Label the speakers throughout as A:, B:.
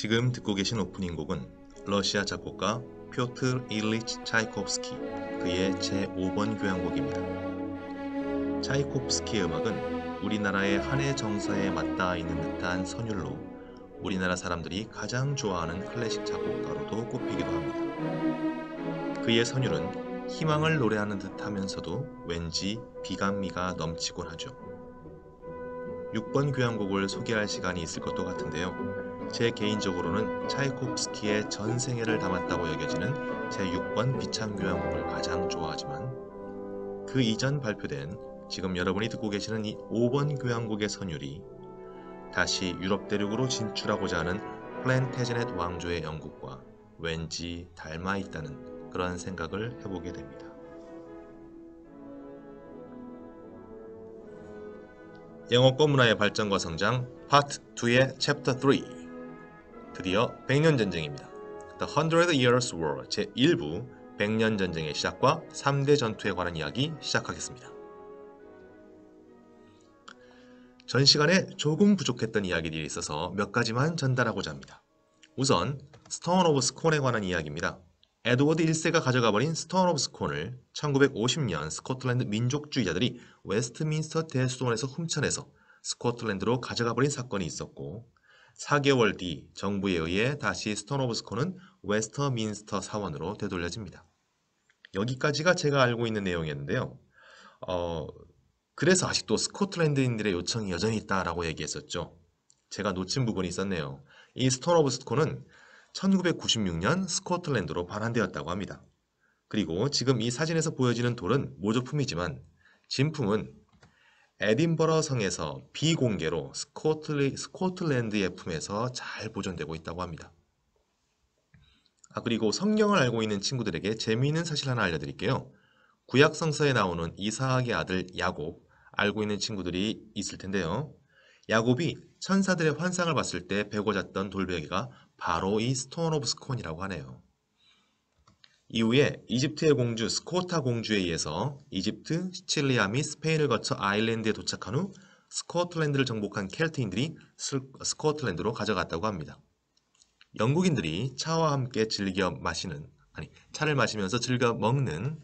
A: 지금 듣고 계신 오프닝 곡은 러시아 작곡가 표트르 일리치 차이코프스키 그의 제5번 교향곡입니다. 차이코프스키의 음악은 우리나라의 한해 정서에 맞닿아 있는 듯한 선율로 우리나라 사람들이 가장 좋아하는 클래식 작곡가로도 꼽히기도 합니다. 그의 선율은 희망을 노래하는 듯하면서도 왠지 비감미가 넘치곤 하죠. 6번 교향곡을 소개할 시간이 있을 것도 같은데요. 제 개인적으로는 차이코프스키의 전생애를 담았다고 여겨지는 제6번 비창교향곡을 가장 좋아하지만 그 이전 발표된 지금 여러분이 듣고 계시는 이 5번 교향곡의 선율이 다시 유럽 대륙으로 진출하고자 하는 플랜테제넷 왕조의 영국과 왠지 닮아 있다는 그런 생각을 해보게 됩니다. 영어권 문화의 발전과 성장 파트 2의 챕터 3 드디어 100년 전쟁입니다. The Hundred Years' War 제1부 100년 전쟁의 시작과 3대 전투에 관한 이야기 시작하겠습니다. 전 시간에 조금 부족했던 이야기들이 있어서 몇 가지만 전달하고자 합니다. 우선 스톤 오브 스콘에 관한 이야기입니다. 에드워드 1세가 가져가버린 스톤 오브 스콘을 1950년 스코틀랜드 민족주의자들이 웨스트민스터 대수원에서 훔쳐내서 스코틀랜드로 가져가버린 사건이 있었고 4개월 뒤 정부에 의해 다시 스톤 오브 스콘은 웨스터민스터 사원으로 되돌려집니다. 여기까지가 제가 알고 있는 내용이었는데요. 그래서 아직도 스코틀랜드인들의 요청이 여전히 있다라고 얘기했었죠. 제가 놓친 부분이 있었네요. 이 스톤 오브 스콘은 1996년 스코틀랜드로 반환되었다고 합니다. 그리고 지금 이 사진에서 보여지는 돌은 모조품이지만 진품은 에딘버러 성에서 비공개로 스코틀랜드의 품에서 잘 보존되고 있다고 합니다. 그리고 성경을 알고 있는 친구들에게 재미있는 사실 하나 알려드릴게요. 구약 성서에 나오는 이삭의 아들 야곱 알고 있는 친구들이 있을 텐데요. 야곱이 천사들의 환상을 봤을 때 베고 잤던 돌베개가 바로 이 스톤 오브 스콘이라고 하네요. 이후에 이집트의 공주 스코타 공주에 의해서 이집트, 시칠리아 및 스페인을 거쳐 아일랜드에 도착한 후 스코틀랜드를 정복한 켈트인들이 스코틀랜드로 가져갔다고 합니다. 영국인들이 차와 함께 차를 마시면서 즐겨 먹는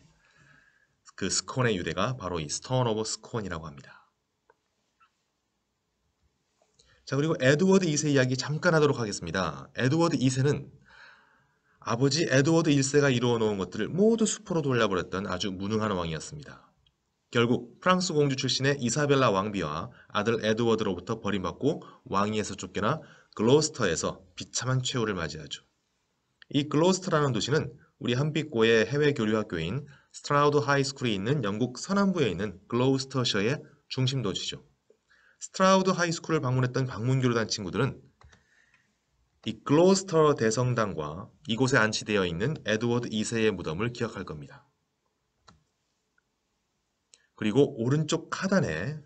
A: 그 스콘의 유래가 바로 이 스톤 오브 스콘이라고 합니다. 자, 그리고 에드워드 2세 이야기 잠깐 하도록 하겠습니다. 에드워드 2세는 아버지 에드워드 1세가 이루어 놓은 것들을 모두 수포로 돌려버렸던 아주 무능한 왕이었습니다. 결국 프랑스 공주 출신의 이사벨라 왕비와 아들 에드워드로부터 버림받고 왕위에서 쫓겨나 글로스터에서 비참한 최후를 맞이하죠. 이 글로스터라는 도시는 우리 한빛고의 해외 교류 학교인 스트라우드 하이스쿨이 있는 영국 서남부에 있는 글로스터셔의 중심 도시죠. 스트라우드 하이스쿨을 방문했던 방문교류단 친구들은 이 글로스터 대성당과 이곳에 안치되어 있는 에드워드 2세의 무덤을 기억할 겁니다. 그리고 오른쪽 하단에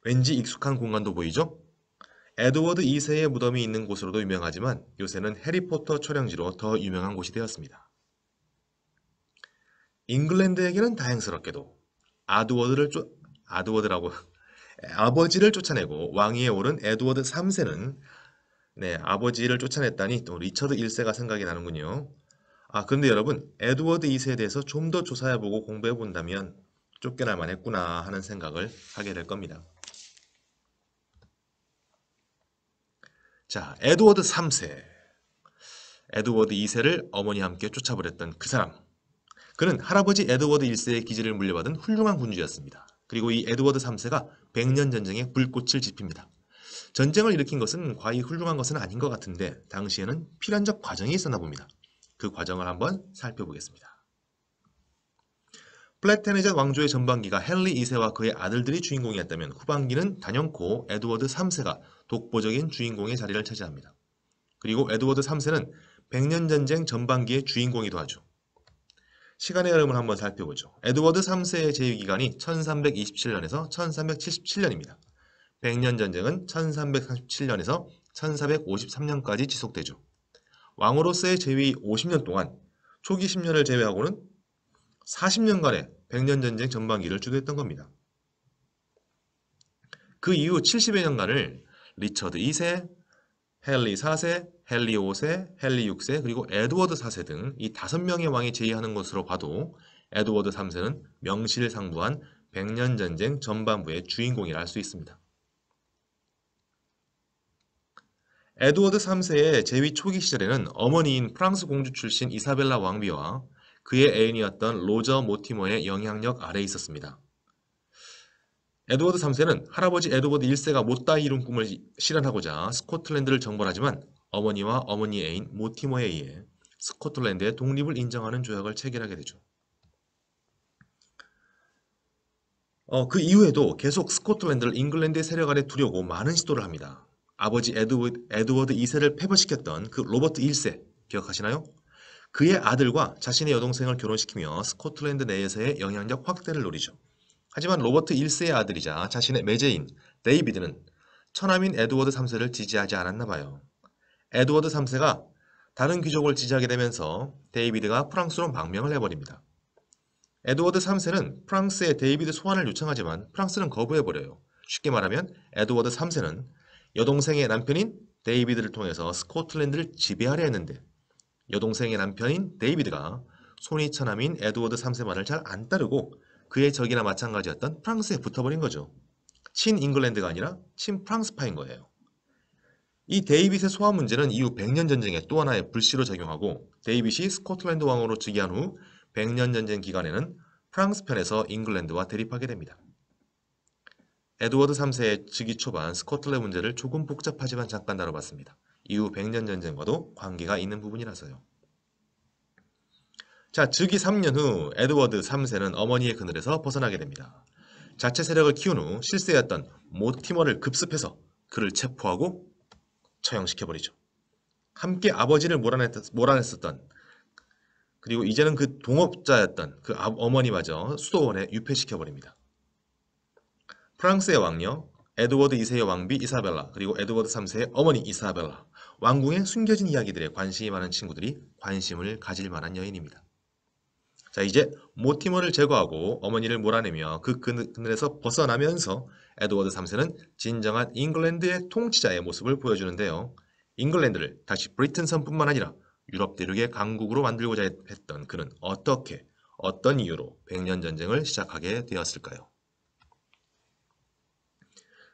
A: 왠지 익숙한 공간도 보이죠? 에드워드 2세의 무덤이 있는 곳으로도 유명하지만 요새는 해리포터 촬영지로 더 유명한 곳이 되었습니다. 잉글랜드에게는 다행스럽게도 아버지를 쫓아내고 왕위에 오른 에드워드 3세는 아버지를 쫓아냈다니 또 리처드 1세가 생각이 나는군요. 그런데 여러분, 에드워드 2세에 대해서 좀 더 조사해보고 공부해본다면 쫓겨날 만했구나 하는 생각을 하게 될 겁니다. 자, 에드워드 3세. 에드워드 2세를 어머니와 함께 쫓아버렸던 그 사람. 그는 할아버지 에드워드 1세의 기지를 물려받은 훌륭한 군주였습니다. 그리고 이 에드워드 3세가 100년 전쟁에 불꽃을 지핍니다. 전쟁을 일으킨 것은 과히 훌륭한 것은 아닌 것 같은데 당시에는 필연적 과정이 있었나 봅니다. 그 과정을 한번 살펴보겠습니다. 플랜테제넷 왕조의 전반기가 헨리 2세와 그의 아들들이 주인공이었다면 후반기는 단연코 에드워드 3세가 독보적인 주인공의 자리를 차지합니다. 그리고 에드워드 3세는 100년 전쟁 전반기의 주인공이기도 하죠. 시간의 흐름을 한번 살펴보죠. 에드워드 3세의 재위기간이 1327년에서 1377년입니다. 100년 전쟁은 1337년에서 1453년까지 지속되죠. 왕으로서의 재위 50년 동안 초기 10년을 제외하고는 40년간의 100년 전쟁 전반기를 주도했던 겁니다. 그 이후 70여 년간을 리처드 2세, 헨리 4세, 헨리 5세, 헨리 6세, 그리고 에드워드 4세 등 이 5명의 왕이 제의하는 것으로 봐도 에드워드 3세는 명실상부한 백년전쟁 전반부의 주인공이라 할 수 있습니다. 에드워드 3세의 재위 초기 시절에는 어머니인 프랑스 공주 출신 이사벨라 왕비와 그의 애인이었던 로저 모티머의 영향력 아래에 있었습니다. 에드워드 3세는 할아버지 에드워드 1세가 못다 이룬 꿈을 실현하고자 스코틀랜드를 정벌하지만 어머니와 어머니의 애인 모티머에 의해 스코틀랜드의 독립을 인정하는 조약을 체결하게 되죠. 그 이후에도 계속 스코틀랜드를 잉글랜드의 세력 아래 두려고 많은 시도를 합니다. 아버지 에드워드 2세를 패배시켰던 그 로버트 1세 기억하시나요? 그의 아들과 자신의 여동생을 결혼시키며 스코틀랜드 내에서의 영향력 확대를 노리죠. 하지만 로버트 1세의 아들이자 자신의 매제인 데이비드는 처남인 에드워드 3세를 지지하지 않았나 봐요. 에드워드 3세가 다른 귀족을 지지하게 되면서 데이비드가 프랑스로 망명을 해버립니다. 에드워드 3세는 프랑스에 데이비드 소환을 요청하지만 프랑스는 거부해버려요. 쉽게 말하면 에드워드 3세는 여동생의 남편인 데이비드를 통해서 스코틀랜드를 지배하려 했는데 여동생의 남편인 데이비드가 손이 처남인 에드워드 3세 말을 잘 안 따르고 그의 적이나 마찬가지였던 프랑스에 붙어버린 거죠. 친 잉글랜드가 아니라 친 프랑스파인 거예요. 이 데이빗의 소환 문제는 이후 백년전쟁에 또 하나의 불씨로 작용하고 데이빗이 스코틀랜드 왕으로 즉위한 후 백년전쟁 기간에는 프랑스 편에서 잉글랜드와 대립하게 됩니다. 에드워드 3세의 즉위 초반 스코틀랜드 문제를 조금 복잡하지만 잠깐 다뤄봤습니다. 이후 백년전쟁과도 관계가 있는 부분이라서요. 자, 즉위 3년 후 에드워드 3세는 어머니의 그늘에서 벗어나게 됩니다. 자체 세력을 키운 후 실세였던 모티머를 급습해서 그를 체포하고 처형시켜버리죠. 함께 아버지를 몰아냈었던 그리고 이제는 그 동업자였던 그 어머니마저 수도원에 유폐시켜버립니다. 프랑스의 왕녀 에드워드 2세의 왕비 이사벨라 그리고 에드워드 3세의 어머니 이사벨라 왕궁의 숨겨진 이야기들에 관심이 많은 친구들이 관심을 가질 만한 여인입니다. 자, 이제 모티머를 제거하고 어머니를 몰아내며 그 그늘에서 벗어나면서 에드워드 3세는 진정한 잉글랜드의 통치자의 모습을 보여주는데요. 잉글랜드를 다시 브리튼 선뿐만 아니라 유럽 대륙의 강국으로 만들고자 했던 그는 어떻게, 어떤 이유로 백년전쟁을 시작하게 되었을까요?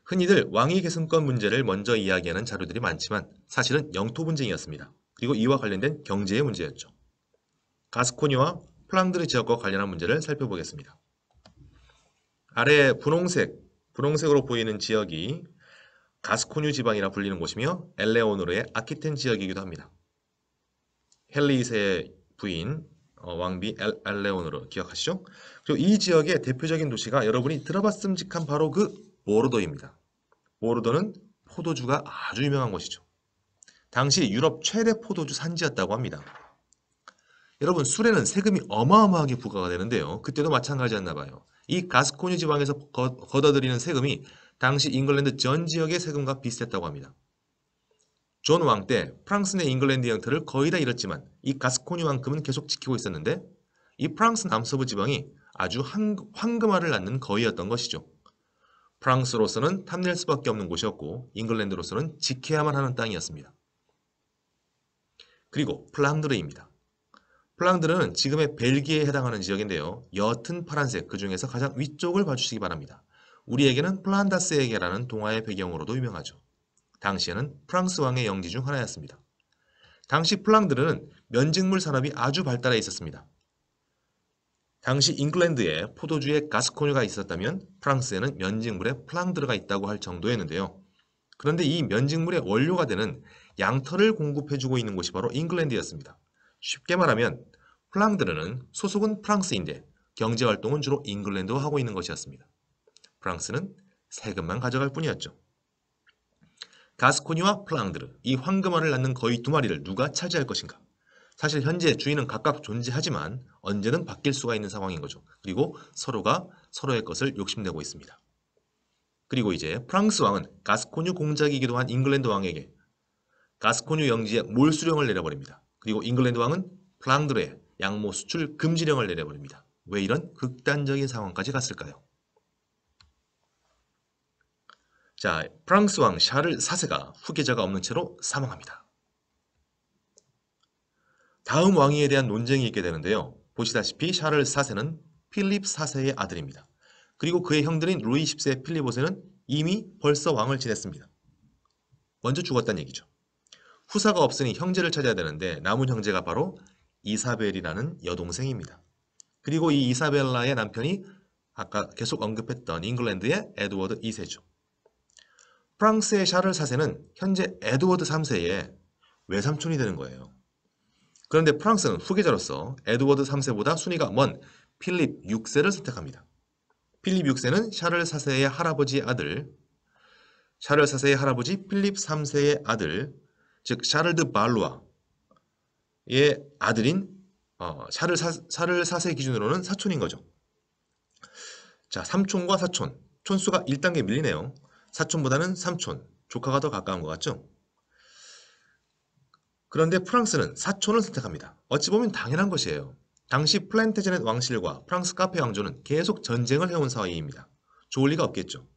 A: 흔히들 왕위 계승권 문제를 먼저 이야기하는 자료들이 많지만 사실은 영토 분쟁이었습니다. 그리고 이와 관련된 경제의 문제였죠. 가스코니와 플랑드르 지역과 관련한 문제를 살펴보겠습니다. 아래 분홍색으로 보이는 지역이 가스코뉴 지방이라 불리는 곳이며 엘레오노르의 아키텐 지역이기도 합니다. 헨리 2세의 부인 왕비 엘레오노르 기억하시죠? 그리고 이 지역의 대표적인 도시가 여러분이 들어봤음직한 바로 그 보르도입니다. 보르도는 포도주가 아주 유명한 곳이죠. 당시 유럽 최대 포도주 산지였다고 합니다. 여러분 술에는 세금이 어마어마하게 부과가 되는데요. 그때도 마찬가지였나 봐요. 이 가스코니 지방에서 걷어들이는 세금이 당시 잉글랜드 전 지역의 세금과 비슷했다고 합니다. 존 왕 때 프랑스 내 잉글랜드 영토를 거의 다 잃었지만 이 가스코니만큼은 계속 지키고 있었는데 이 프랑스 남서부 지방이 아주 황금알을 낳는 거위였던 것이죠. 프랑스로서는 탐낼 수밖에 없는 곳이었고 잉글랜드로서는 지켜야만 하는 땅이었습니다. 그리고 플랑드르입니다. 플랑드르는 지금의 벨기에에 해당하는 지역인데요. 옅은 파란색, 그 중에서 가장 위쪽을 봐주시기 바랍니다. 우리에게는 플란다스에게라는 동화의 배경으로도 유명하죠. 당시에는 프랑스 왕의 영지 중 하나였습니다. 당시 플랑드르는 면직물 산업이 아주 발달해 있었습니다. 당시 잉글랜드에 포도주의 가스코뉴가 있었다면 프랑스에는 면직물에 플랑드르가 있다고 할 정도였는데요. 그런데 이 면직물의 원료가 되는 양털을 공급해주고 있는 곳이 바로 잉글랜드였습니다. 쉽게 말하면 플랑드르는 소속은 프랑스인데 경제활동은 주로 잉글랜드와 하고 있는 것이었습니다. 프랑스는 세금만 가져갈 뿐이었죠. 가스코니와 플랑드르, 이 황금알을 낳는 거의 두 마리를 누가 차지할 것인가? 사실 현재 주인은 각각 존재하지만 언제든 바뀔 수가 있는 상황인 거죠. 그리고 서로가 서로의 것을 욕심내고 있습니다. 그리고 이제 프랑스 왕은 가스코뉴 공작이기도 한 잉글랜드 왕에게 가스코뉴 영지에 몰수령을 내려버립니다. 그리고 잉글랜드 왕은 플랑드르에 양모 수출 금지령을 내려버립니다. 왜 이런 극단적인 상황까지 갔을까요? 자, 프랑스 왕 샤를 4세가 후계자가 없는 채로 사망합니다. 다음 왕위에 대한 논쟁이 있게 되는데요. 보시다시피 샤를 4세는 필립 4세의 아들입니다. 그리고 그의 형들인 루이 10세, 필립 5세는 이미 벌써 왕을 지냈습니다. 먼저 죽었다는 얘기죠. 후사가 없으니 형제를 찾아야 되는데 남은 형제가 바로 이사벨이라는 여동생입니다. 그리고 이 이사벨라의 남편이 아까 계속 언급했던 잉글랜드의 에드워드 2세죠. 프랑스의 샤를 4세는 현재 에드워드 3세의 외삼촌이 되는 거예요. 그런데 프랑스는 후계자로서 에드워드 3세보다 순위가 먼 필립 6세를 선택합니다. 필립 6세는 샤를 4세의 할아버지의 아들, 샤를 4세의 할아버지 필립 3세의 아들, 즉 샤를 드 발루아의 아들인 샤를 4세 기준으로는 사촌인 거죠. 자, 삼촌과 사촌, 촌수가 1단계 밀리네요. 사촌보다는 삼촌, 조카가 더 가까운 것 같죠? 그런데 프랑스는 사촌을 선택합니다. 어찌 보면 당연한 것이에요. 당시 플랜테제넷 왕실과 프랑스 카페 왕조는 계속 전쟁을 해온 사이입니다. 좋을 리가 없겠죠.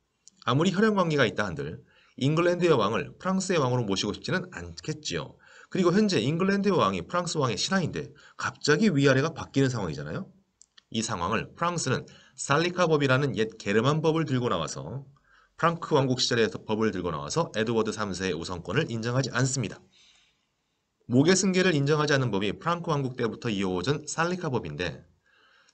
A: 아무리 혈연 관계가 있다 한들 잉글랜드의 왕을 프랑스의 왕으로 모시고 싶지는 않겠지요. 그리고 현재 잉글랜드의 왕이 프랑스 왕의 신하인데 갑자기 위아래가 바뀌는 상황이잖아요. 이 상황을 프랑스는 살리카법이라는 옛 게르만 법을 들고 나와서 프랑크 왕국 시절의 법을 들고 나와서 에드워드 3세의 우선권을 인정하지 않습니다. 목의 승계를 인정하지 않는 법이 프랑크 왕국 때부터 이어오던 살리카법인데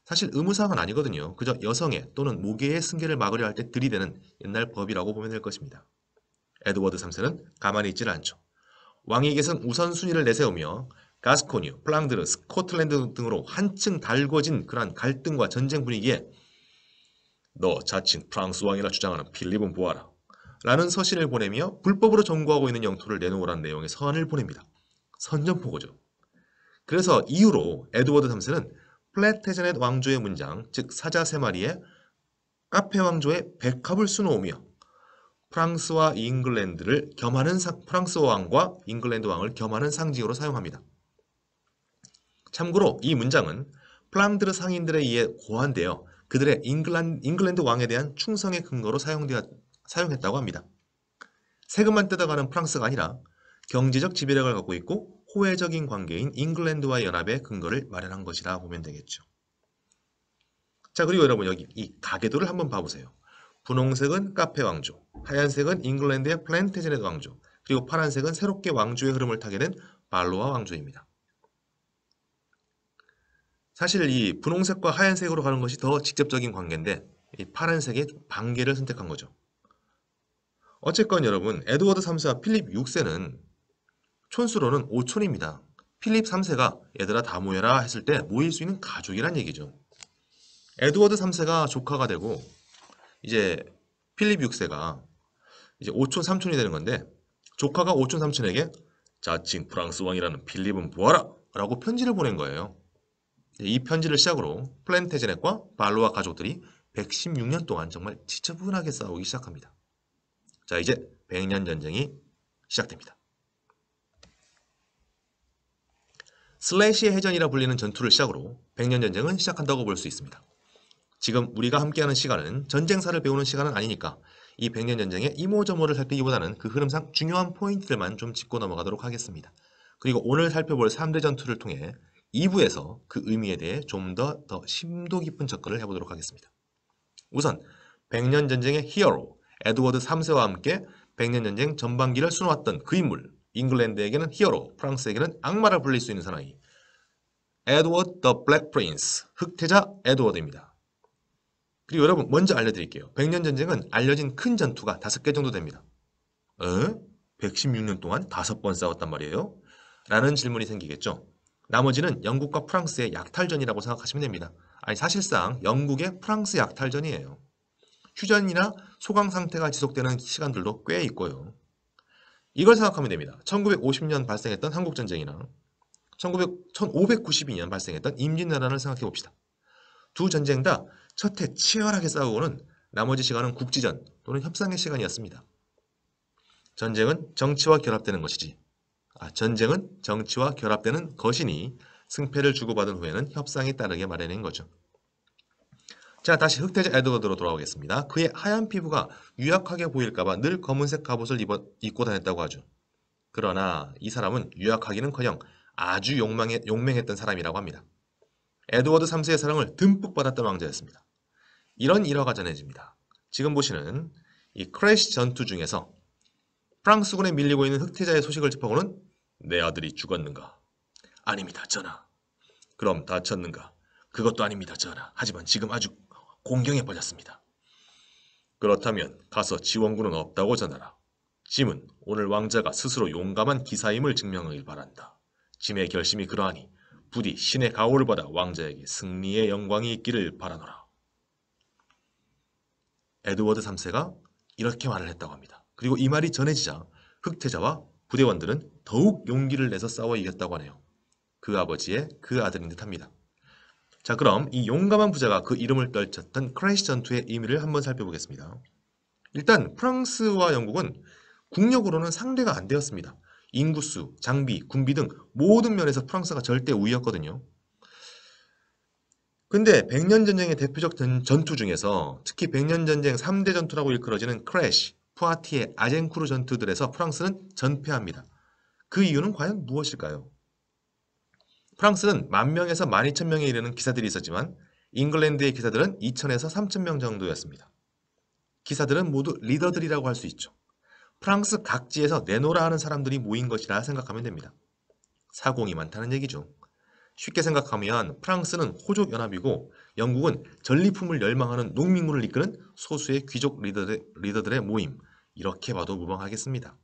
A: 사실 의무사항은 아니거든요. 그저 여성의 또는 모계의 승계를 막으려 할 때 들이대는 옛날 법이라고 보면 될 것입니다. 에드워드 3세는 가만히 있질 않죠. 왕위 계승 우선순위를 내세우며 가스코뉴, 플랑드르, 스코틀랜드 등으로 한층 달궈진 그러한 갈등과 전쟁 분위기에 너 자칭 프랑스 왕이라 주장하는 필립은 보아라 라는 서신을 보내며 불법으로 점거하고 있는 영토를 내놓으라는 내용의 서한을 보냅니다. 선전포고죠. 그래서 이후로 에드워드 3세는 플랜테제넷 왕조의 문장, 즉 사자 3마리에 카페 왕조의 백합을 수놓으며 프랑스와 잉글랜드를 겸하는 프랑스 왕과 잉글랜드 왕을 겸하는 상징으로 사용합니다. 참고로 이 문장은 플랑드르 상인들에 의해 고안되어 그들의 잉글랜드 왕에 대한 충성의 근거로 사용했다고 합니다. 세금만 뜯어가는 프랑스가 아니라 경제적 지배력을 갖고 있고 호혜적인 관계인 잉글랜드와의 연합의 근거를 마련한 것이라 보면 되겠죠. 자, 그리고 여러분 여기 이 가계도를 한번 봐보세요. 분홍색은 카페 왕조, 하얀색은 잉글랜드의 플랜테제넷 왕조, 그리고 파란색은 새롭게 왕조의 흐름을 타게 된 발로아 왕조입니다. 사실 이 분홍색과 하얀색으로 가는 것이 더 직접적인 관계인데 이 파란색의 반계를 선택한 거죠. 어쨌건 여러분 에드워드 3세와 필립 6세는 촌수로는 5촌입니다. 필립 3세가 얘들아 다 모여라 했을 때 모일 수 있는 가족이란 얘기죠. 에드워드 3세가 조카가 되고 이제 필립 6세가 이제 5촌 3촌이 되는 건데 조카가 5촌 3촌에게 자칭 프랑스 왕이라는 필립은 보아라 라고 편지를 보낸 거예요. 이 편지를 시작으로 플랜테제넷과 발로아 가족들이 116년 동안 정말 지저분하게 싸우기 시작합니다. 자, 이제 100년 전쟁이 시작됩니다. 슬래시의 해전이라 불리는 전투를 시작으로 100년 전쟁은 시작한다고 볼 수 있습니다. 지금 우리가 함께하는 시간은 전쟁사를 배우는 시간은 아니니까 이 100년 전쟁의 이모저모를 살피기보다는 그 흐름상 중요한 포인트들만 좀 짚고 넘어가도록 하겠습니다. 그리고 오늘 살펴볼 3대 전투를 통해 2부에서 그 의미에 대해 좀 더 심도 깊은 접근을 해보도록 하겠습니다. 우선 100년 전쟁의 히어로 에드워드 3세와 함께 100년 전쟁 전반기를 수놓았던 그 인물, 잉글랜드에게는 히어로, 프랑스에게는 악마라 불릴 수 있는 사나이 에드워드 더 블랙 프린스, 흑태자 에드워드입니다. 그리고 여러분 먼저 알려드릴게요. 100년 전쟁은 알려진 큰 전투가 5개 정도 됩니다. 116년 동안 5번 싸웠단 말이에요? 라는 질문이 생기겠죠. 나머지는 영국과 프랑스의 약탈전이라고 생각하시면 됩니다. 아니 사실상 영국의 프랑스 약탈전이에요. 휴전이나 소강 상태가 지속되는 시간들도 꽤 있고요. 이걸 생각하면 됩니다. 1950년 발생했던 한국전쟁이나 1592년 발생했던 임진왜란을 생각해 봅시다. 두 전쟁 다 첫 해 치열하게 싸우고는 나머지 시간은 국지전 또는 협상의 시간이었습니다. 전쟁은 정치와 결합되는 것이니 승패를 주고받은 후에는 협상이 따르게 마련인 거죠. 자, 다시 흑태자 에드워드로 돌아오겠습니다. 그의 하얀 피부가 유약하게 보일까봐 늘 검은색 갑옷을 입고 다녔다고 하죠. 그러나 이 사람은 유약하기는커녕 아주 용맹했던 사람이라고 합니다. 에드워드 3세의 사랑을 듬뿍 받았던 왕자였습니다. 이런 일화가 전해집니다. 지금 보시는 이 크래시 전투 중에서 프랑스군에 밀리고 있는 흑태자의 소식을 접하고는 내 아들이 죽었는가? 아닙니다, 전하. 그럼 다쳤는가? 그것도 아닙니다, 전하. 하지만 지금 아주 공경에 빠졌습니다. 그렇다면 가서 지원군은 없다고 전하라. 짐은 오늘 왕자가 스스로 용감한 기사임을 증명하길 바란다. 짐의 결심이 그러하니 부디 신의 가호를 받아 왕자에게 승리의 영광이 있기를 바라노라. 에드워드 3세가 이렇게 말을 했다고 합니다. 그리고 이 말이 전해지자 흑태자와 부대원들은 더욱 용기를 내서 싸워 이겼다고 하네요. 그 아버지의 그 아들인 듯합니다. 자, 그럼 이 용감한 부자가 그 이름을 떨쳤던 크래시 전투의 의미를 한번 살펴보겠습니다. 일단 프랑스와 영국은 국력으로는 상대가 안 되었습니다. 인구수, 장비, 군비 등 모든 면에서 프랑스가 절대 우위였거든요. 근데 백년전쟁의 대표적 전투 중에서 특히 백년전쟁 3대 전투라고 일컬어지는 크래시, 푸아티에, 아젠쿠르 전투들에서 프랑스는 전패합니다. 그 이유는 과연 무엇일까요? 프랑스는 10,000명에서 12,000명에 이르는 기사들이 있었지만 잉글랜드의 기사들은 2,000에서 3,000명 정도였습니다. 기사들은 모두 리더들이라고 할 수 있죠. 프랑스 각지에서 내노라 하는 사람들이 모인 것이라 생각하면 됩니다. 사공이 많다는 얘기죠. 쉽게 생각하면 프랑스는 호족 연합이고 영국은 전리품을 열망하는 농민군을 이끄는 소수의 귀족 리더들의 모임, 이렇게 봐도 무방하겠습니다.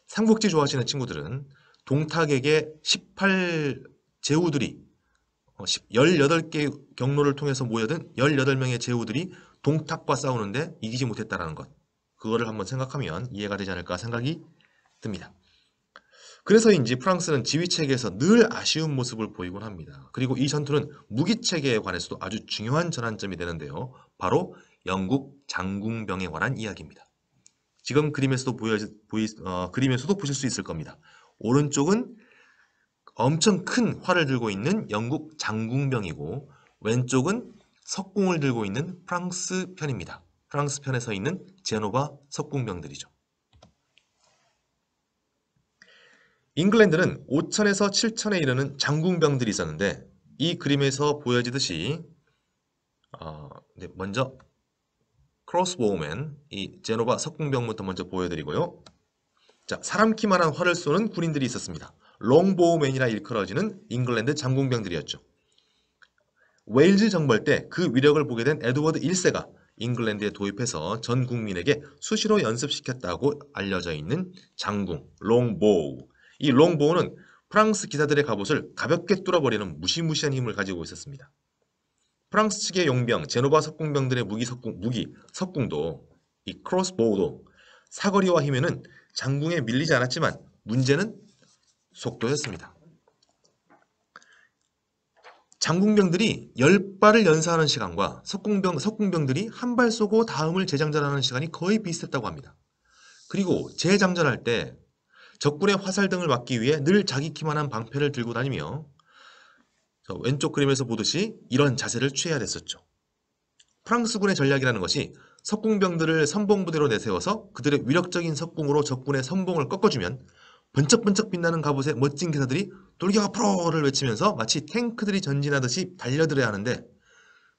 A: 삼국지 좋아하시는 친구들은 동탁에게 18제후들이 18개 경로를 통해서 모여든 18명의 제후들이 동탁과 싸우는데 이기지 못했다는 것, 그거를 한번 생각하면 이해가 되지 않을까 생각이 듭니다. 그래서인지 프랑스는 지휘체계에서 늘 아쉬운 모습을 보이곤 합니다. 그리고 이 전투는 무기체계에 관해서도 아주 중요한 전환점이 되는데요. 바로 영국 장궁병에 관한 이야기입니다. 지금 그림에서도 그림에서도 보실 수 있을 겁니다. 오른쪽은 엄청 큰 활을 들고 있는 영국 장궁병이고 왼쪽은 석궁을 들고 있는 프랑스 편입니다. 프랑스 편에 서 있는 제노바 석궁병들이죠. 잉글랜드는 5,000에서 7,000에 이르는 장궁병들이 있었는데 이 그림에서 보여지듯이 먼저 크로스보우맨, 이 제노바 석궁병부터 먼저 보여드리고요. 자, 사람 키만한 활을 쏘는 군인들이 있었습니다. 롱보우맨이라 일컬어지는 잉글랜드 장궁병들이었죠. 웨일즈 정벌 때 그 위력을 보게 된 에드워드 1세가 잉글랜드에 도입해서 전 국민에게 수시로 연습시켰다고 알려져 있는 장궁, 롱보우. 이 롱보우는 프랑스 기사들의 갑옷을 가볍게 뚫어버리는 무시무시한 힘을 가지고 있었습니다. 프랑스 측의 용병, 제노바 석궁병들의 석궁도, 이 크로스보우도 사거리와 힘에는 장궁에 밀리지 않았지만 문제는 속도였습니다. 장궁병들이 10발을 연사하는 시간과 석궁병들이 한 발 쏘고 다음을 재장전하는 시간이 거의 비슷했다고 합니다. 그리고 재장전할 때 적군의 화살 등을 막기 위해 늘 자기 키만한 방패를 들고 다니며 왼쪽 그림에서 보듯이 이런 자세를 취해야 됐었죠. 프랑스군의 전략이라는 것이 석궁병들을 선봉부대로 내세워서 그들의 위력적인 석궁으로 적군의 선봉을 꺾어주면 번쩍번쩍 빛나는 갑옷의 멋진 기사들이 돌격 앞으로를 외치면서 마치 탱크들이 전진하듯이 달려들어야 하는데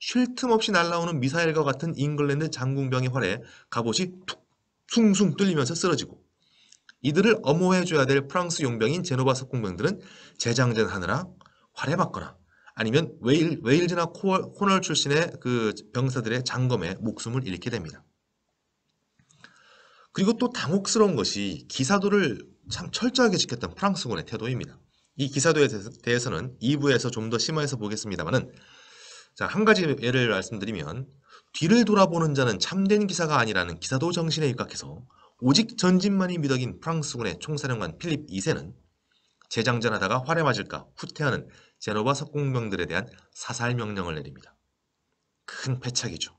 A: 쉴 틈 없이 날아오는 미사일과 같은 잉글랜드 장궁병의 활에 갑옷이 툭 숭숭 뚫리면서 쓰러지고 이들을 엄호해줘야 될 프랑스 용병인 제노바 석궁병들은 재장전하느라 활에 맞거나 아니면 웨일즈나 코널 출신의 그 병사들의 장검에 목숨을 잃게 됩니다. 그리고 또 당혹스러운 것이 기사도를 참 철저하게 지켰던 프랑스군의 태도입니다. 이 기사도에 대해서는 2부에서 좀 더 심화해서 보겠습니다만은, 자, 한 가지 예를 말씀드리면 뒤를 돌아보는 자는 참된 기사가 아니라는 기사도 정신에 입각해서 오직 전진만이 미덕인 프랑스군의 총사령관 필립 2세는 재장전하다가 활에 맞을까 후퇴하는 제노바 석궁병들에 대한 사살 명령을 내립니다. 큰 패착이죠.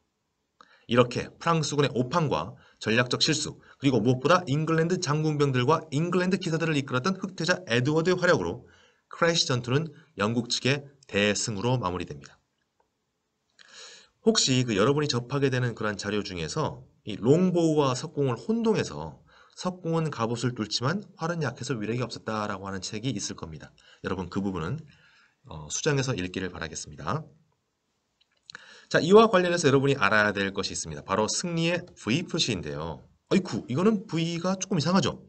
A: 이렇게 프랑스군의 오판과 전략적 실수, 그리고 무엇보다 잉글랜드 장궁병들과 잉글랜드 기사들을 이끌었던 흑태자 에드워드의 활약으로 크래시 전투는 영국 측의 대승으로 마무리됩니다. 혹시 여러분이 접하게 되는 그런 자료 중에서 이 롱보우와 석공을 혼동해서 석공은 갑옷을 뚫지만 활은 약해서 위력이 없었다라고 하는 책이 있을 겁니다. 여러분 그 부분은 수정해서 읽기를 바라겠습니다. 자, 이와 관련해서 여러분이 알아야 될 것이 있습니다. 바로 승리의 V 표시인데요. 어이쿠, 이거는 V가 조금 이상하죠?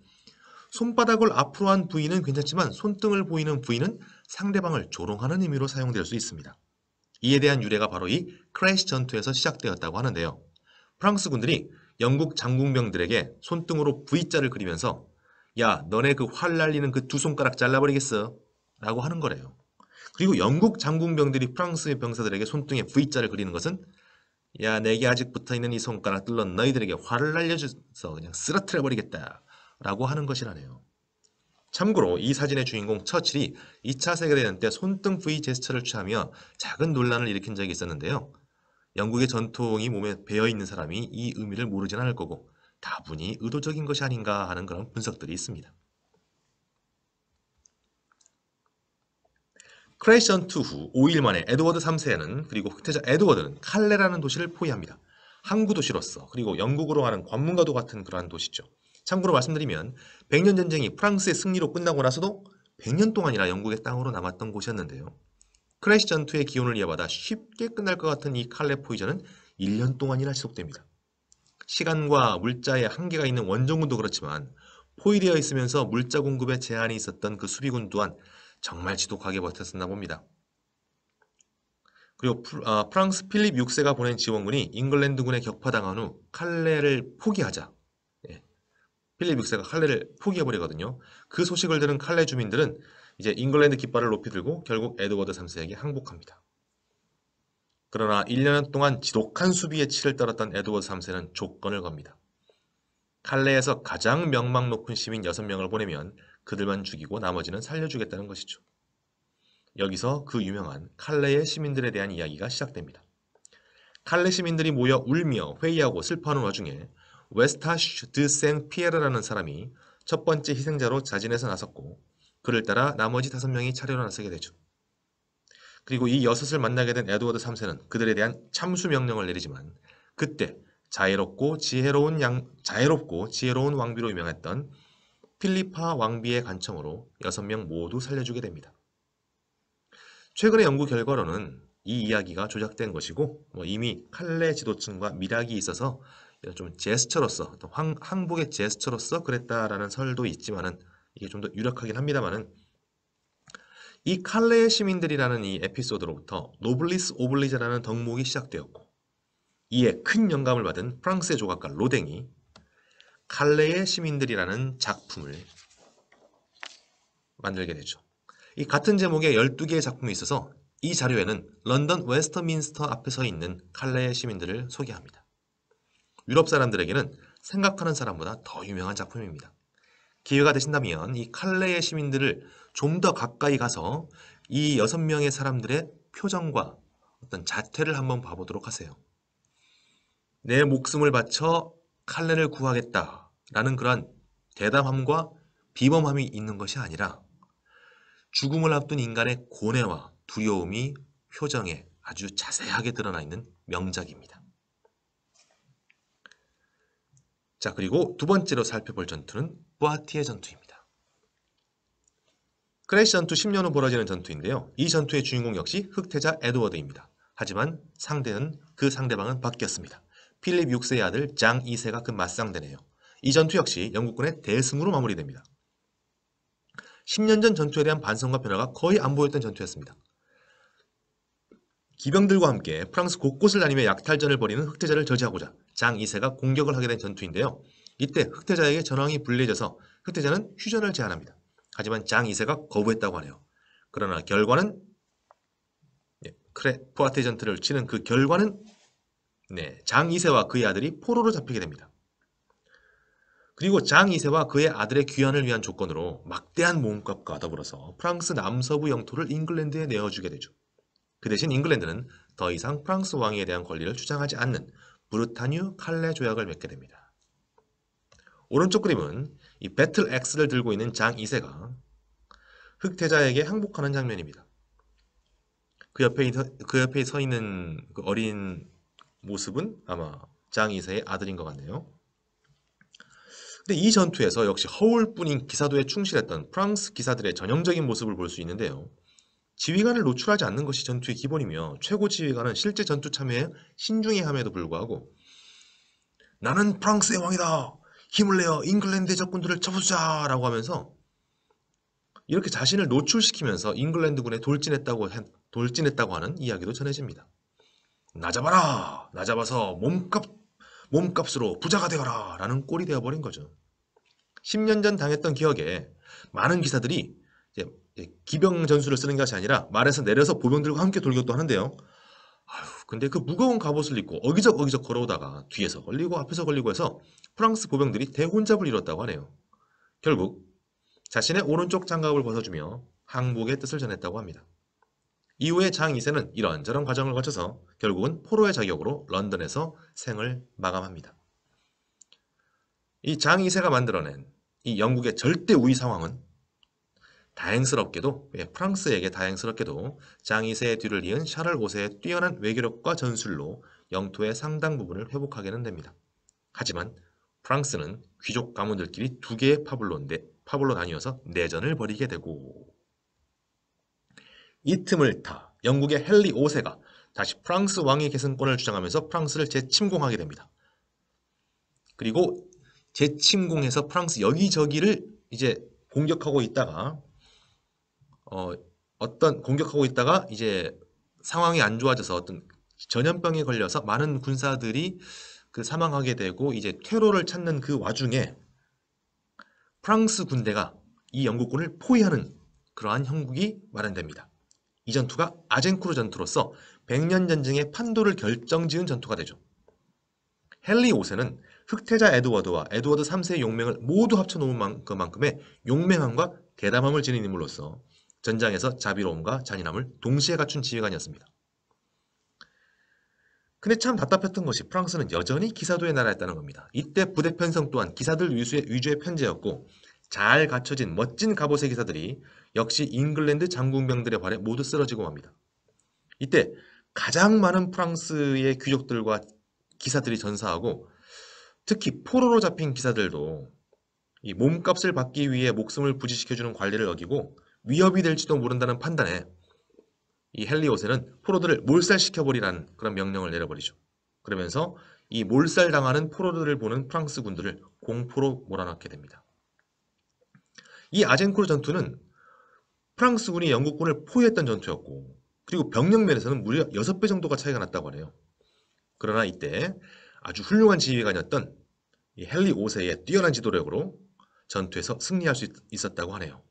A: 손바닥을 앞으로 한 V는 괜찮지만 손등을 보이는 V는 상대방을 조롱하는 의미로 사용될 수 있습니다. 이에 대한 유래가 바로 이 크래시 전투에서 시작되었다고 하는데요. 프랑스 군들이 영국 장군병들에게 손등으로 V자를 그리면서 야, 너네 그 활 날리는 그 두 손가락 잘라버리겠어 라고 하는 거래요. 그리고 영국 장군병들이 프랑스의 병사들에게 손등에 V자를 그리는 것은 야, 내게 아직 붙어있는 이 손가락 뚫러 너희들에게 활을 날려줘서 그냥 쓰러뜨려버리겠다 라고 하는 것이라네요. 참고로 이 사진의 주인공 처칠이 2차 세계대전 때 손등 V 제스처를 취하며 작은 논란을 일으킨 적이 있었는데요. 영국의 전통이 몸에 배어있는 사람이 이 의미를 모르진 않을 거고 다분히 의도적인 것이 아닌가 하는 그런 분석들이 있습니다. 크래시 전투 후 5일 만에 에드워드 3세는 그리고 흑태자 에드워드는 칼레라는 도시를 포위합니다. 항구 도시로서 그리고 영국으로 가는 관문과도 같은 그러한 도시죠. 참고로 말씀드리면 100년 전쟁이 프랑스의 승리로 끝나고 나서도 100년 동안이나 영국의 땅으로 남았던 곳이었는데요. 크래시 전투의 기원을 이어받아 쉽게 끝날 것 같은 이 칼레 포위전은 1년 동안이나 지속됩니다. 시간과 물자에 한계가 있는 원정군도 그렇지만 포위되어 있으면서 물자 공급에 제한이 있었던 그 수비군 또한 정말 지독하게 버텼었나 봅니다. 그리고 프랑스 필립 6세가 보낸 지원군이 잉글랜드군에 격파당한 후 칼레를 포기하자 필립 6세가 칼레를 포기해버리거든요. 그 소식을 들은 칼레 주민들은 이제 잉글랜드 깃발을 높이 들고 결국 에드워드 3세에게 항복합니다. 그러나 1년 동안 지독한 수비의 치를 떨었던 에드워드 3세는 조건을 겁니다. 칼레에서 가장 명망 높은 시민 6명을 보내면 그들만 죽이고 나머지는 살려주겠다는 것이죠. 여기서 그 유명한 칼레의 시민들에 대한 이야기가 시작됩니다. 칼레 시민들이 모여 울며 회의하고 슬퍼하는 와중에 웨스타슈 드 생피에르라는 사람이 첫 번째 희생자로 자진해서 나섰고 그를 따라 나머지 5명이 차례로 나서게 되죠. 그리고 이 6을 만나게 된 에드워드 3세는 그들에 대한 참수 명령을 내리지만 그때 자애롭고 지혜로운 왕비로 유명했던 필리파 왕비의 간청으로 6명 모두 살려주게 됩니다. 최근의 연구 결과로는 이 이야기가 조작된 것이고 이미 칼레 지도층과 밀약이 있어서 좀 제스처로서 항복의 제스처로서 그랬다라는 설도 있지만은 이게 좀 더 유력하긴 합니다만은 이 칼레의 시민들이라는 이 에피소드로부터 노블리스 오블리제라는 덕목이 시작되었고 이에 큰 영감을 받은 프랑스의 조각가 로댕이 칼레의 시민들이라는 작품을 만들게 되죠. 이 같은 제목의 12개의 작품이 있어서 이 자료에는 런던 웨스터민스터 앞에 서 있는 칼레의 시민들을 소개합니다. 유럽 사람들에게는 생각하는 사람보다 더 유명한 작품입니다. 기회가 되신다면 이 칼레의 시민들을 좀 더 가까이 가서 이 6명의 사람들의 표정과 어떤 자태를 한번 봐보도록 하세요. 내 목숨을 바쳐 칼레를 구하겠다라는 그런 대담함과 비범함이 있는 것이 아니라 죽음을 앞둔 인간의 고뇌와 두려움이 표정에 아주 자세하게 드러나 있는 명작입니다. 자, 그리고 두 번째로 살펴볼 전투는 부아티에 전투입니다. 크래시 전투 10년 후 벌어지는 전투인데요. 이 전투의 주인공 역시 흑태자 에드워드입니다. 하지만 그 상대방은 바뀌었습니다. 필립 6세의 아들 장 2세가 그 맞상대네요. 이 전투 역시 영국군의 대승으로 마무리됩니다. 10년 전 전투에 대한 반성과 변화가 거의 안 보였던 전투였습니다. 기병들과 함께 프랑스 곳곳을 다니며 약탈전을 벌이는 흑태자를 저지하고자 장 2세가 공격을 하게 된 전투인데요. 이때 흑태자에게 전황이 불리해져서 흑태자는 휴전을 제안합니다. 하지만 장 2세가 거부했다고 하네요. 그러나 결과는 부아티에 전투를 치는 그 결과는 장 2세와 그의 아들이 포로로 잡히게 됩니다. 그리고 장 2세와 그의 아들의 귀환을 위한 조건으로 막대한 몸값과 더불어서 프랑스 남서부 영토를 잉글랜드에 내어주게 되죠. 그 대신 잉글랜드는 더 이상 프랑스 왕위에 대한 권리를 주장하지 않는 브르타뉴 칼레 조약을 맺게 됩니다. 오른쪽 그림은 이 배틀 엑스를 들고 있는 장 2세가 흑태자에게 항복하는 장면입니다. 그 옆에 서 있는 그 어린 모습은 아마 장 2세의 아들인 것 같네요. 근데 이 전투에서 역시 허울뿐인 기사도에 충실했던 프랑스 기사들의 전형적인 모습을 볼 수 있는데요. 지휘관을 노출하지 않는 것이 전투의 기본이며 최고 지휘관은 실제 전투 참여에 신중해야 함에도 불구하고 나는 프랑스의 왕이다. 힘을 내어 잉글랜드의 적군들을 쳐부수자 라고 하면서 이렇게 자신을 노출시키면서 잉글랜드군에 돌진했다고 하는 이야기도 전해집니다. 나 잡아라! 나 잡아서 몸값으로 부자가 되어라! 라는 꼴이 되어버린 거죠. 10년 전 당했던 기억에 많은 기사들이 이제 기병 전술을 쓰는 것이 아니라 말에서 내려서 보병들과 함께 돌격도 하는데요. 근데 그 무거운 갑옷을 입고 어기적 걸어오다가 뒤에서 걸리고 앞에서 걸리고 해서 프랑스 보병들이 대혼잡을 이뤘다고 하네요. 결국 자신의 오른쪽 장갑을 벗어주며 항복의 뜻을 전했다고 합니다. 이후에 장 2세는 이런저런 과정을 거쳐서 결국은 포로의 자격으로 런던에서 생을 마감합니다. 이 장 2세가 만들어낸 이 영국의 절대 우위 상황은 프랑스에게 다행스럽게도 장 2세의 뒤를 이은 샤를 5세의 뛰어난 외교력과 전술로 영토의 상당 부분을 회복하게는 됩니다. 하지만 프랑스는 귀족 가문들끼리 두 개의 파벌로 나뉘어서 내전을 벌이게 되고 이 틈을 타 영국의 헨리 5세가 다시 프랑스 왕의 계승권을 주장하면서 프랑스를 재침공하게 됩니다. 그리고 재침공해서 프랑스 여기저기를 이제 공격하고 있다가 이제 상황이 안 좋아져서 어떤 전염병에 걸려서 많은 군사들이 사망하게 되고 이제 퇴로를 찾는 그 와중에 프랑스 군대가 이 영국군을 포위하는 그러한 형국이 마련됩니다. 이 전투가 아젠쿠르 전투로서 100년 전쟁의 판도를 결정지은 전투가 되죠. 헨리 5세는 흑태자 에드워드와 에드워드 3세의 용맹을 모두 합쳐놓은 그만큼의 용맹함과 대담함을 지닌 인물로서 전장에서 자비로움과 잔인함을 동시에 갖춘 지휘관이었습니다. 근데 참 답답했던 것이 프랑스는 여전히 기사도의 나라였다는 겁니다. 이때 부대 편성 또한 기사들 위주의 편제였고 잘 갖춰진 멋진 갑옷의 기사들이 역시 잉글랜드 장군병들의 발에 모두 쓰러지고 맙니다. 이때 가장 많은 프랑스의 귀족들과 기사들이 전사하고 특히 포로로 잡힌 기사들도 이 몸값을 받기 위해 목숨을 부지시켜주는 관리를 어기고 위협이 될지도 모른다는 판단에 이 헨리 5세는 포로들을 몰살시켜버리라는 그런 명령을 내려버리죠. 그러면서 이 몰살당하는 포로들을 보는 프랑스 군들을 공포로 몰아넣게 됩니다. 이 아젠쿠르 전투는 프랑스군이 영국군을 포위했던 전투였고 그리고 병력면에서는 무려 6배 정도가 차이가 났다고 하네요. 그러나 이때 아주 훌륭한 지휘관이었던 이 헨리 5세의 뛰어난 지도력으로 전투에서 승리할 수 있었다고 하네요.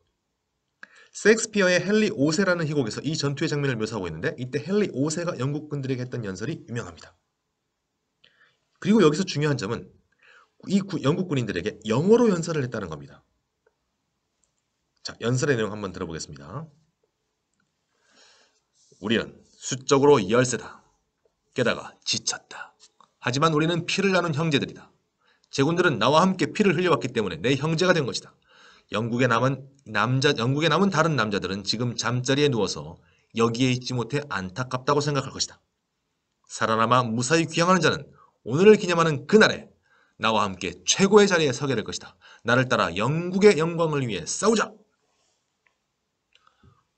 A: 셰익스피어의 헨리 5세라는 희곡에서 이 전투의 장면을 묘사하고 있는데 이때 헨리 5세가 영국군들에게 했던 연설이 유명합니다. 그리고 여기서 중요한 점은 이 영국 군인들에게 영어로 연설을 했다는 겁니다. 자, 연설의 내용 한번 들어보겠습니다. 우리는 수적으로 열세다. 게다가 지쳤다. 하지만 우리는 피를 나눈 형제들이다. 제군들은 나와 함께 피를 흘려왔기 때문에 내 형제가 된 것이다. 영국에 남은 다른 남자들은 지금 잠자리에 누워서 여기에 있지 못해 안타깝다고 생각할 것이다. 살아남아 무사히 귀향하는 자는 오늘을 기념하는 그날에 나와 함께 최고의 자리에 서게 될 것이다. 나를 따라 영국의 영광을 위해 싸우자.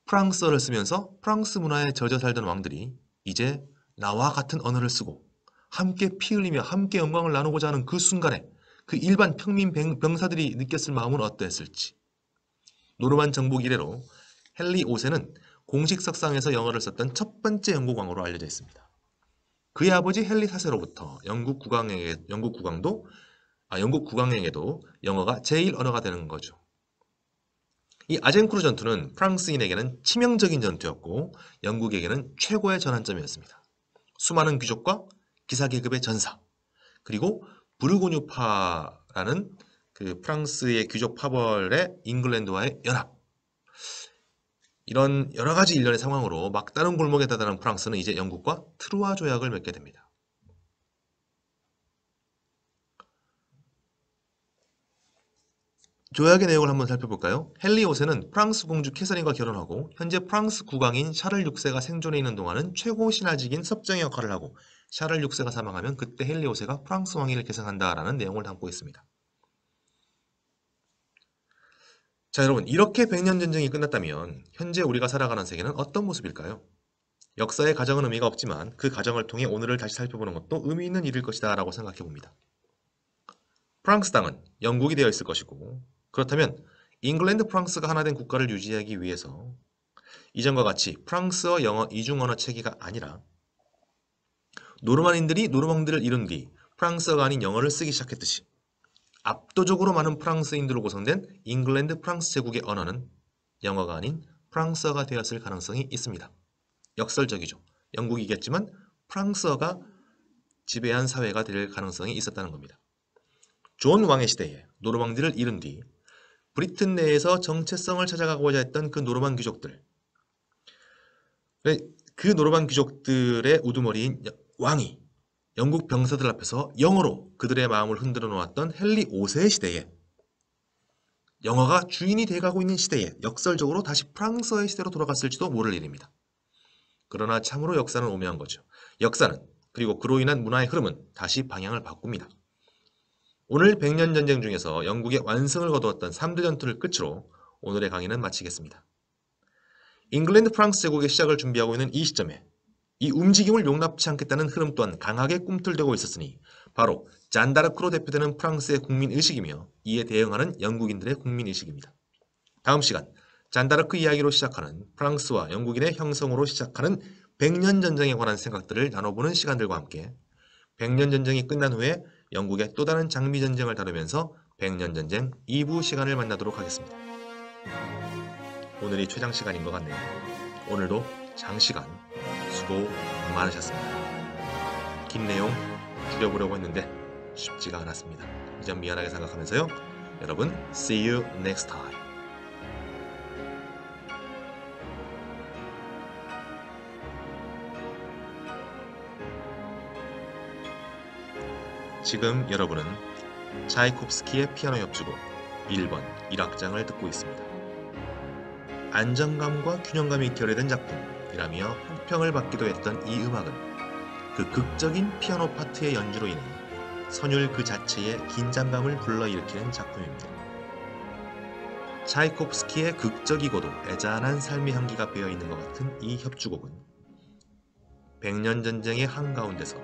A: 프랑스어를 쓰면서 프랑스 문화에 젖어 살던 왕들이 이제 나와 같은 언어를 쓰고 함께 피 흘리며 함께 영광을 나누고자 하는 그 순간에 그 일반 평민 병사들이 느꼈을 마음은 어떠했을지. 노르만 정복 이래로 헨리 5세는 공식 석상에서 영어를 썼던 첫 번째 영국 왕으로 알려져 있습니다. 그의 아버지 헨리 4세로부터 영국 국왕에게도 영어가 제1 언어가 되는 거죠. 이 아젠쿠르 전투는 프랑스인에게는 치명적인 전투였고 영국에게는 최고의 전환점이었습니다. 수많은 귀족과 기사계급의 전사, 그리고 부르고뉴파라는 그 프랑스의 귀족 파벌의 잉글랜드와의 연합, 이런 여러 가지 일련의 상황으로 막다른 골목에 다다른 프랑스는 이제 영국과 트루아 조약을 맺게 됩니다. 조약의 내용을 한번 살펴볼까요? 헨리 5세는 프랑스 공주 캐서린과 결혼하고 현재 프랑스 국왕인 샤를 6세가 생존해 있는 동안은 최고 신하직인 섭정의 역할을 하고 샤를 6세가 사망하면 그때 헨리 5세가 프랑스 왕위를 계승한다라는 내용을 담고 있습니다. 자, 여러분, 이렇게 100년 전쟁이 끝났다면 현재 우리가 살아가는 세계는 어떤 모습일까요? 역사의 가정은 의미가 없지만 그 가정을 통해 오늘을 다시 살펴보는 것도 의미 있는 일일 것이다 라고 생각해 봅니다. 프랑스 땅은 영국이 되어 있을 것이고, 그렇다면 잉글랜드 프랑스가 하나 된 국가를 유지하기 위해서 이전과 같이 프랑스어 영어 이중 언어 체계가 아니라 노르만인들이 노르망디를 이룬 뒤 프랑스어가 아닌 영어를 쓰기 시작했듯이 압도적으로 많은 프랑스인들로 구성된 잉글랜드 프랑스 제국의 언어는 영어가 아닌 프랑스어가 되었을 가능성이 있습니다. 역설적이죠. 영국이겠지만 프랑스어가 지배한 사회가 될 가능성이 있었다는 겁니다. 존 왕의 시대에 노르망디를 이룬 뒤 브리튼 내에서 정체성을 찾아가고자 했던 그 노르만 귀족들, 그 노르만 귀족들의 우두머리인 왕이 영국 병사들 앞에서 영어로 그들의 마음을 흔들어 놓았던 헨리 5세의 시대에, 영어가 주인이 돼가고 있는 시대에 역설적으로 다시 프랑스어의 시대로 돌아갔을지도 모를 일입니다. 그러나 참으로 역사는 오묘한 거죠. 역사는, 그리고 그로 인한 문화의 흐름은 다시 방향을 바꿉니다. 오늘 100년 전쟁 중에서 영국의 완승을 거두었던 3대 전투를 끝으로 오늘의 강의는 마치겠습니다. 잉글랜드 프랑스 제국의 시작을 준비하고 있는 이 시점에 이 움직임을 용납치 않겠다는 흐름 또한 강하게 꿈틀대고 있었으니 바로 잔다르크로 대표되는 프랑스의 국민의식이며 이에 대응하는 영국인들의 국민의식입니다. 다음 시간 잔다르크 이야기로 시작하는 프랑스와 영국인의 형성으로 시작하는 100년 전쟁에 관한 생각들을 나눠보는 시간들과 함께 100년 전쟁이 끝난 후에 영국의 또 다른 장미 전쟁을 다루면서 100년 전쟁 2부 시간을 만나도록 하겠습니다. 오늘이 최장 시간인 것 같네요. 오늘도 장시간 수고 많으셨습니다. 긴 내용 줄여보려고 했는데 쉽지가 않았습니다. 이 점 미안하게 생각하면서요. 여러분, see you next time. 지금 여러분은 차이콥스키의 피아노 협주곡 1번 1악장을 듣고 있습니다. 안정감과 균형감이 결여된 작품이라며 호평을 받기도 했던 이 음악은 그 극적인 피아노 파트의 연주로 인해 선율 그 자체의 긴장감을 불러일으키는 작품입니다. 차이콥스키의 극적이고도 애잔한 삶의 향기가 배어있는 것 같은 이 협주곡은 100년 전쟁의 한가운데서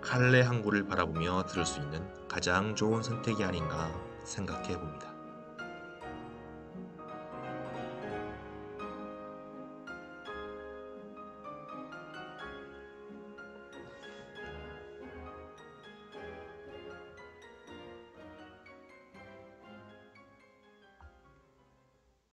A: 칼레 항구를 바라보며 들을 수 있는 가장 좋은 선택이 아닌가 생각해 봅니다.